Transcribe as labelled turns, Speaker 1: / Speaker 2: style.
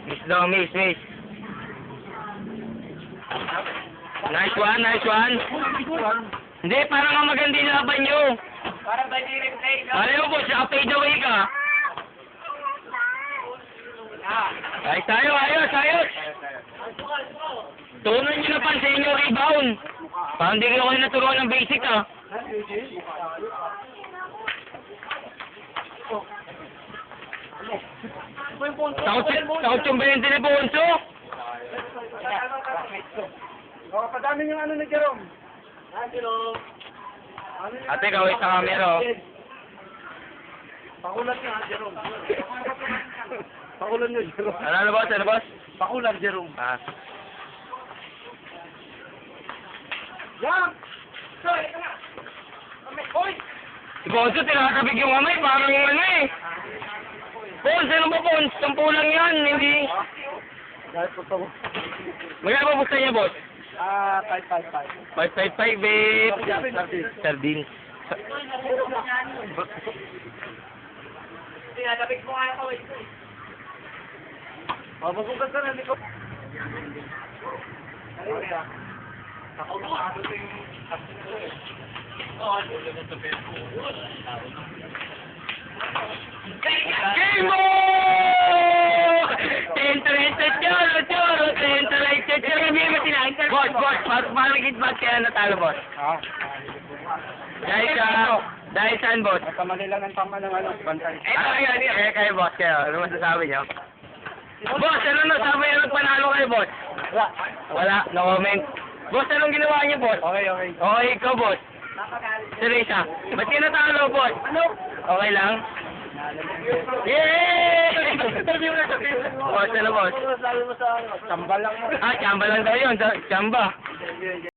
Speaker 1: Miss daw, miss. Nice one, nice one. Hindi, parang ang maganda yung laban nyo.
Speaker 2: Parang ba replay?
Speaker 1: Alam mo po, siya fade away ka. Ayos tayo, ayos. Tunan nyo na pansin yung rebound. Parang di kayo naturuan ng basic ah. Takot yung 20 ni Bonso.
Speaker 2: Padami yung ano ni Jerome. Jerome.
Speaker 1: Ate, kaway sa camera oh.
Speaker 2: Pakulan niya, Jerome. Pakulan niyo, Jerome.
Speaker 1: Ano boss?
Speaker 2: Pakulan, Jerome.
Speaker 1: Ah.
Speaker 2: Yan! Sorry, ito na. Hoy!
Speaker 1: Si Bonso, tinatabig yung kamay, parang yung ano eh. Bonso, ano ba Bonso? Sampu lang yan, hindi.
Speaker 2: Dahil po ito.
Speaker 1: Magkano ba gusto niya, boss?
Speaker 2: 555.
Speaker 1: 555, babe. Sardines.
Speaker 2: Tinatapik mo nga yung kaway ko eh. Magugas ka na, Nico. Ako makakado ito yung...
Speaker 1: Game on! Boss, parang kitbat kaya natalo, boss. Dahil saan, boss?
Speaker 2: Kamali lang ang tama ng ano, bantay.
Speaker 1: Kayo, boss, kayo. Ano masasabi niyo? Boss, ano nasabi niyo nung panalo kayo, boss? Wala, no comment. Boss, anong ginawa niyo, boss?
Speaker 2: Okay.
Speaker 1: Okay, ikaw, boss. Teresa, ba't kayo natalo, boss?
Speaker 2: Ano?
Speaker 1: Okay lang? Yay! Boss, ano, boss?
Speaker 2: Sabi mo sa ano? Tambal lang mo.
Speaker 1: Chamba lang daw yun. Chamba.